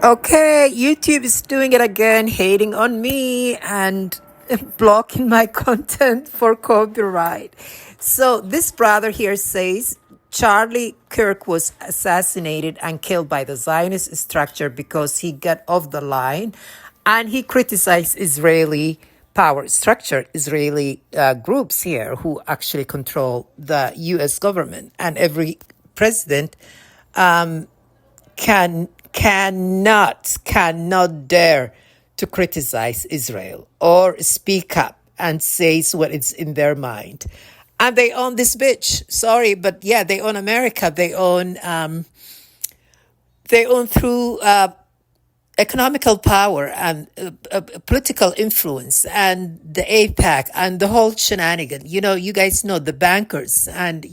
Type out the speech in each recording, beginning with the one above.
Okay, YouTube is doing it again, hating on me and blocking my content for copyright. So this brother here says Charlie Kirk was assassinated and killed by the Zionist structure because he got off the line and he criticized Israeli power structure, Israeli groups here who actually control the US government, and every president cannot dare to criticize Israel or speak up and say what is in their mind. And they own this bitch. Sorry, but yeah, they own America. They own through economical power and political influence and the APAC and the whole shenanigan. You guys know the bankers and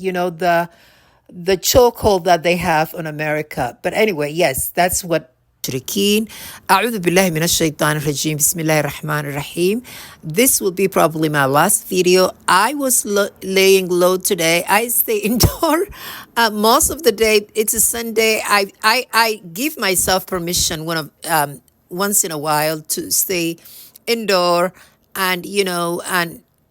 the chokehold that they have on America. But anyway, yes, that's what مشركين أعوذ بالله من الشيطان الرجيم بسم الله الرحمن الرحيم. This will be probably my last video. I was laying low today. I stay indoor most of the day. It's a Sunday. I give myself permission once in a while to stay indoor and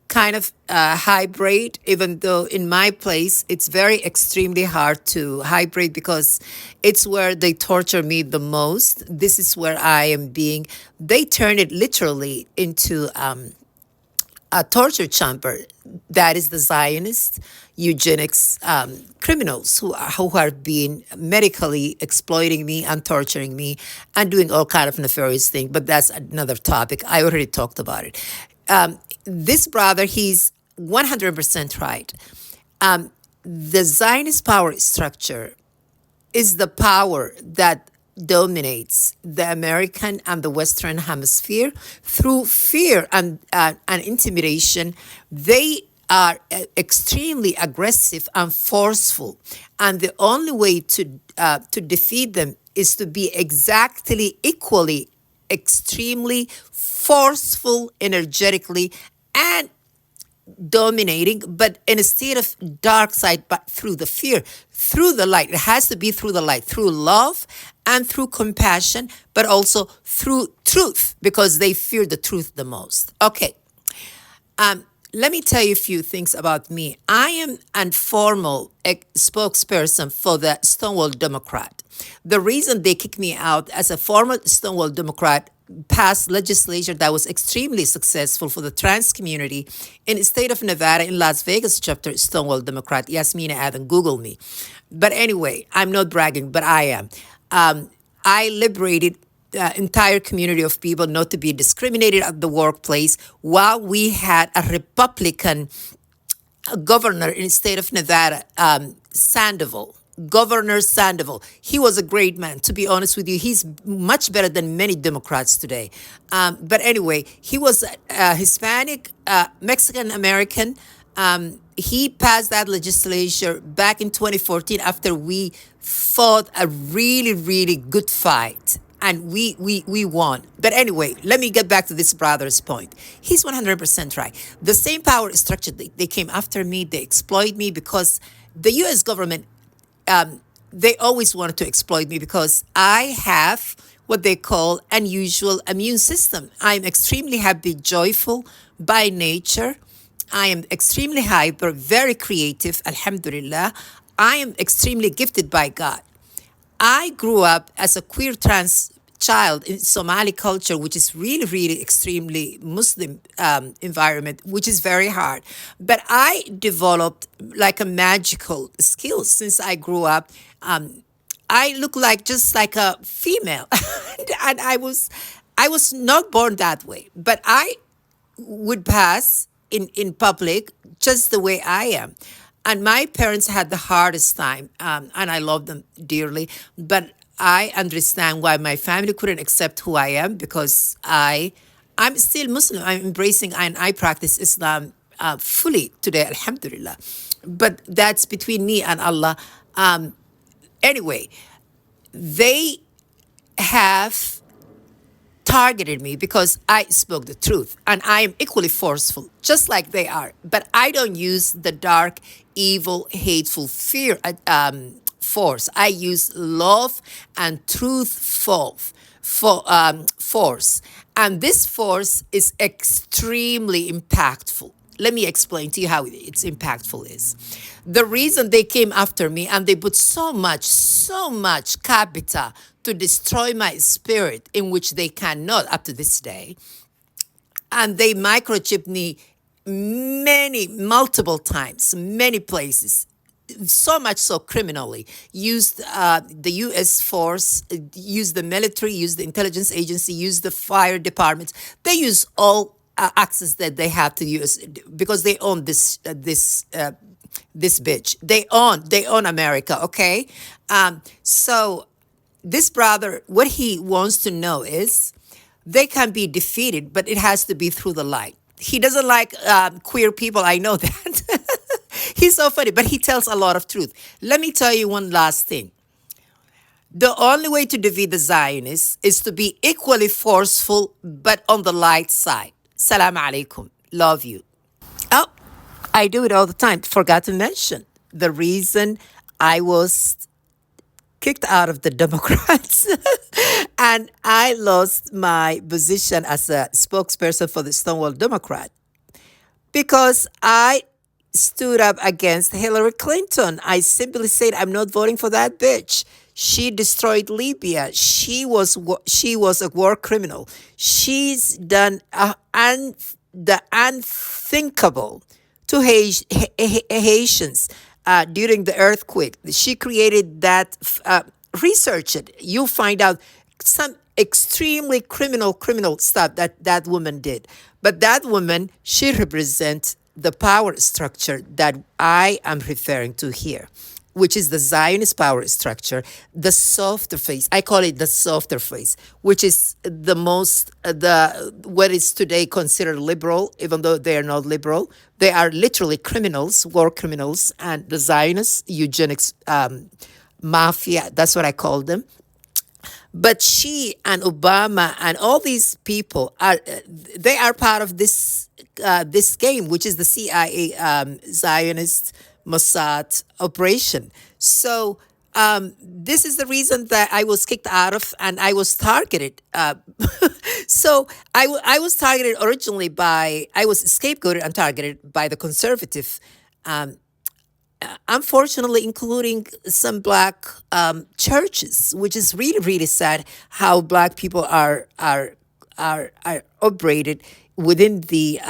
kind of hybrid, even though in my place it's very extremely hard to hybrid because it's where they torture me the most. This is where they turn it literally into a torture chamber. That is the Zionist eugenics criminals who are being medically exploiting me and torturing me and doing all kind of nefarious things. But that's another topic. I already talked about it. This brother, he's 100% right. The Zionist power structure is the power that dominates the American and the Western hemisphere through fear and intimidation. They are extremely aggressive and forceful, and the only way to defeat them is to be exactly equally extremely forceful energetically and dominating, but instead of dark side, but through the fear, through the light. It has to be through the light, through love and through compassion, but also through truth, because they fear the truth the most. Okay. Let me tell you a few things about me. I am a formal spokesperson for the Stonewall Democrat. The reason they kicked me out as a former Stonewall Democrat passed legislation that was extremely successful for the trans community in the state of Nevada in Las Vegas chapter Stonewall Democrat. Yasmina Adam, Google me. But anyway, I'm not bragging, but I am. I liberated the entire community of people not to be discriminated at the workplace while we had a Republican governor in the state of Nevada, Sandoval. Governor Sandoval. He was a great man, to be honest with you. He's much better than many Democrats today. But anyway, he was Hispanic, Mexican American. He passed that legislation back in 2014 after we fought a really, really good fight. And we won. But anyway, let me get back to this brother's point. He's 100% right. The same power structure, they came after me, they exploit me because the US government, they always wanted to exploit me because I have what they call unusual immune system. I'm extremely happy, joyful by nature. I am extremely hyper, very creative, alhamdulillah. I am extremely gifted by God. I grew up as a queer trans child in Somali culture, which is really, really extremely Muslim environment, which is very hard. But I developed like a magical skill since I grew up. I look like just like a female, and I was not born that way, but I would pass in public just the way I am. And my parents had the hardest time, and I love them dearly. But I understand why my family couldn't accept who I am because I'm still Muslim. I'm embracing and I practice Islam fully today, alhamdulillah. But that's between me and Allah. Anyway, they have targeted me because I spoke the truth and I am equally forceful, just like they are. But I don't use the dark, evil, hateful fear force. I use love and truthful force. And this force is extremely impactful. Let me explain to you how it's impactful is. The reason they came after me and they put so much capital to destroy my spirit, in which they cannot up to this day, and they microchipped me multiple times, many places, so much so criminally. Used the U.S. force, used the military, used the intelligence agency, used the fire department. They use all access that they have to use because they own this bitch. They own America. Okay, so this brother, what he wants to know is they can be defeated, but it has to be through the light. He doesn't like queer people. I know that. He's so funny, but he tells a lot of truth. Let me tell you one last thing. The only way to defeat the Zionists is to be equally forceful, but on the light side. Salam alaikum. Love you. Oh, I do it all the time. Forgot to mention the reason I was kicked out of the Democrats and I lost my position as a spokesperson for the Stonewall Democrat because I stood up against Hillary Clinton. I simply said, I'm not voting for that bitch. She destroyed Libya. She was a war criminal. She's done the unthinkable to Haitians during the earthquake. She created that. Research it. You'll find out some extremely criminal stuff that woman did. But that woman, she represents the power structure that I am referring to here, which is the Zionist power structure, the softer face. I call it the softer face, which is the most, what is today considered liberal, even though they are not liberal. They are literally criminals, war criminals, and the Zionists, eugenics mafia, that's what I call them. But she and Obama and all these people they are part of this game, which is the CIA Zionist Mossad operation. So this is the reason that I was kicked out of and I was targeted. So I was targeted originally I was scapegoated and targeted by the conservative. Unfortunately, including some black churches, which is really sad. How black people are operated within the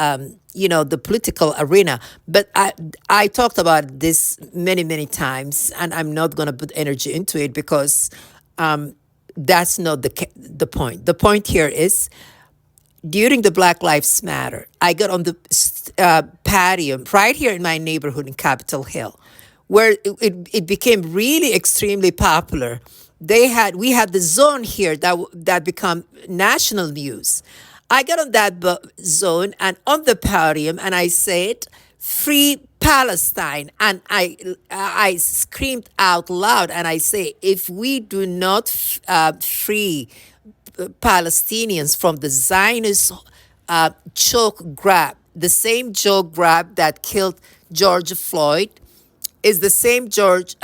the political arena. But I talked about this many times, and I'm not going to put energy into it because that's not the point. The point here is, during the Black Lives Matter, I got on the patio right here in my neighborhood in Capitol Hill, where it became really extremely popular. We had the zone here that become national news. I got on that zone and on the podium, and I said, "Free Palestine," and I screamed out loud, and I say, if we do not free Palestinians from the Zionist choke grab, the same choke grab that killed George Floyd, is the same choke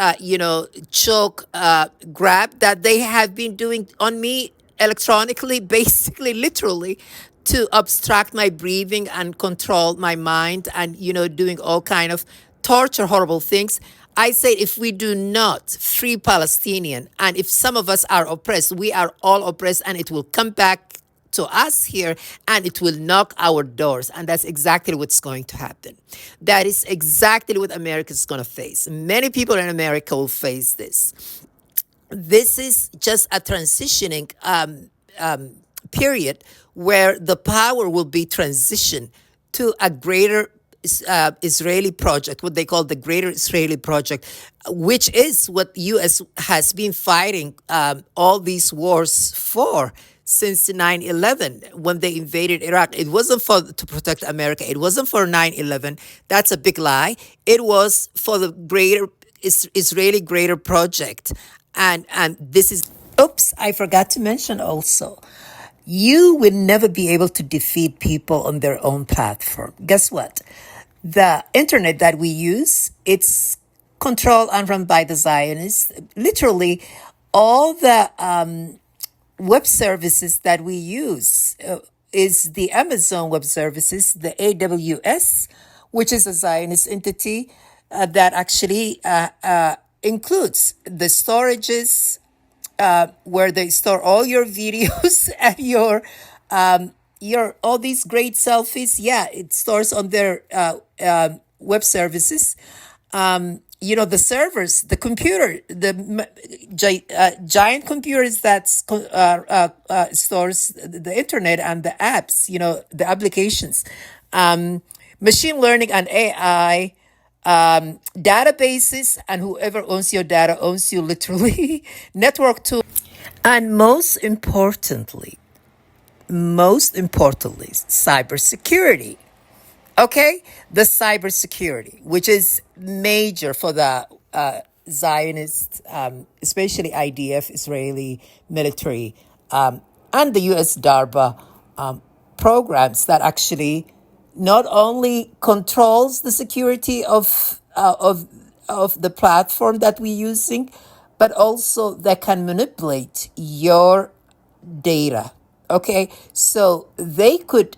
grab that they have been doing on me electronically, basically, literally, to obstruct my breathing and control my mind and, doing all kind of torture, horrible things. I said, if we do not free Palestinian, and if some of us are oppressed, we are all oppressed, and it will come back to us here, and it will knock our doors. And that's exactly what's going to happen. That is exactly what America is going to face. Many people in America will face this. This is just a transitioning period where the power will be transitioned to a greater Israeli project, what they call the Greater Israeli Project, which is what U.S. has been fighting all these wars for since 9/11, when they invaded Iraq. It wasn't to protect America. It wasn't for 9/11. That's a big lie. It was for the greater Israeli Greater Project. And this is, oops, I forgot to mention also, you will never be able to defeat people on their own platform. Guess what? The internet that we use, it's controlled and run by the Zionists. Literally, all the web services that we use is the Amazon Web Services, the AWS, which is a Zionist entity that actually includes the storages where they store all your videos and your all these great selfies. Yeah, it stores on their web services. The servers, the computer, the giant computers that stores the internet and the apps, the applications, machine learning and AI, databases, and whoever owns your data owns you literally, network tools, and most importantly, cybersecurity. Okay, the cybersecurity, which is major for the Zionist, especially IDF, Israeli military, and the U.S. DARPA programs that actually not only controls the security of the platform that we're using, but also that can manipulate your data. Okay, so they could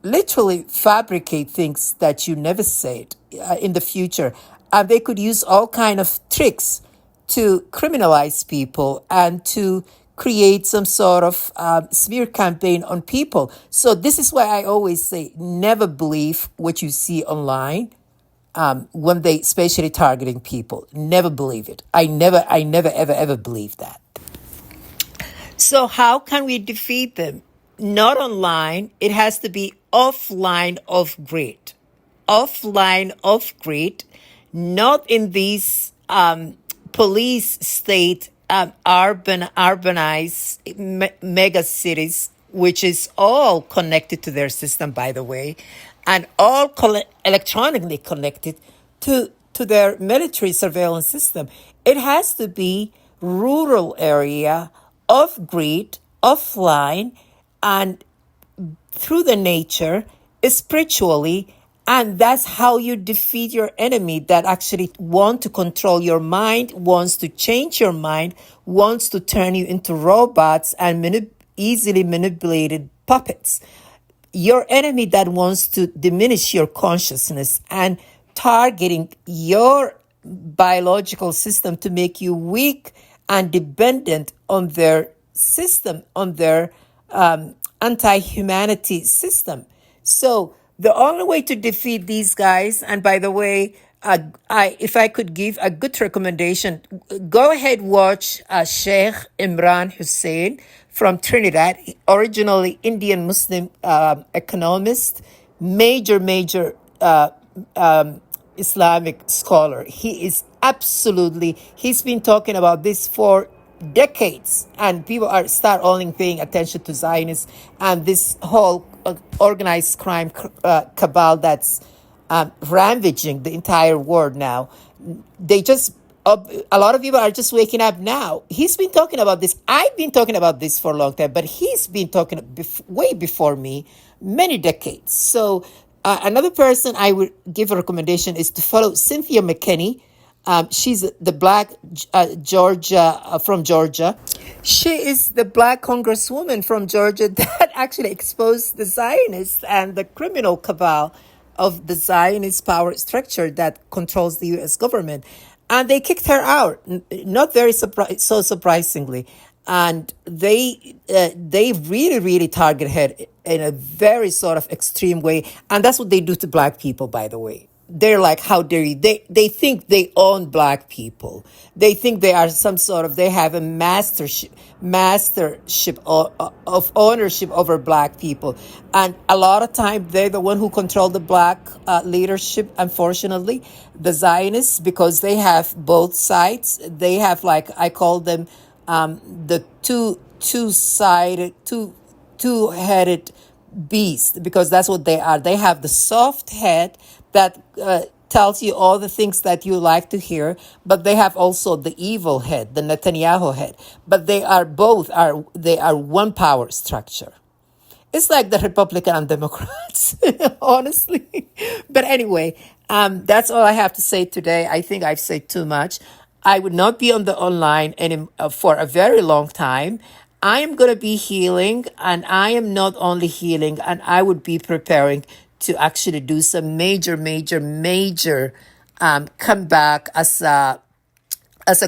literally fabricate things that you never said in the future, and they could use all kind of tricks to criminalize people and to create some sort of smear campaign on people. So this is why I always say never believe what you see online when they especially targeting people. Never believe it. I never ever believe that. So how can we defeat them? Not online. It has to be offline of grid. Offline of grid, not in these police state urbanized mega cities, which is all connected to their system, by the way, and all electronically connected to their military surveillance system. It has to be rural area, off grid, offline, and through the nature, spiritually, and that's how you defeat your enemy that actually want to control your mind, wants to change your mind, wants to turn you into robots and easily manipulated puppets. Your enemy that wants to diminish your consciousness and targeting your biological system to make you weak and dependent on their system, on their anti-humanity system. So the only way to defeat these guys, and by the way, if I could give a good recommendation, go ahead watch Sheikh Imran Hussein from Trinidad, originally Indian Muslim economist, major Islamic scholar. He's been talking about this for decades, and people are start only paying attention to Zionists and this whole organized crime cabal that's ravaging the entire world now. They just a lot of people are just waking up now. He's been talking about this. I've been talking about this for a long time, but he's been talking way before me, many decades. So another person I would give a recommendation is to follow Cynthia McKinney. She's the black Georgia from Georgia. She is the black congresswoman from Georgia that actually exposed the Zionists and the criminal cabal of the Zionist power structure that controls the U.S. government. And they kicked her out, not very so surprisingly. And they really target her in a very sort of extreme way. And that's what they do to black people, by the way. They're like, how dare you? They think they own black people. They think they are some sort of, they have a mastership of ownership over black people. And a lot of time they're the one who control the black leadership, unfortunately, the Zionists, because they have both sides. They have, like, I call them the two-headed beast, because that's what they are. They have the soft head that tells you all the things that you like to hear, but they have also the evil head, the Netanyahu head. But they are one power structure. It's like the Republican and Democrats, honestly. But anyway, that's all I have to say today. I think I've said too much. I would not be on the online for a very long time. I am going to be healing, and I am not only healing, and I would be preparing to actually do some major, major, major comeback as a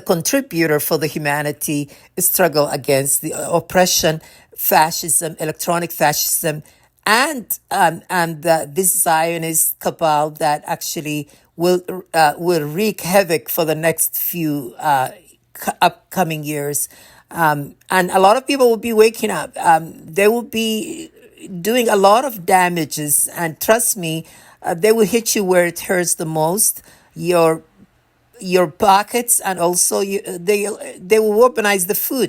contributor for the humanity struggle against the oppression, fascism, electronic fascism, and this Zionist cabal that actually will wreak havoc for the next few upcoming years. And a lot of people will be waking up. They will be doing a lot of damages, and trust me, they will hit you where it hurts the most. Your pockets, and also they will weaponize the food.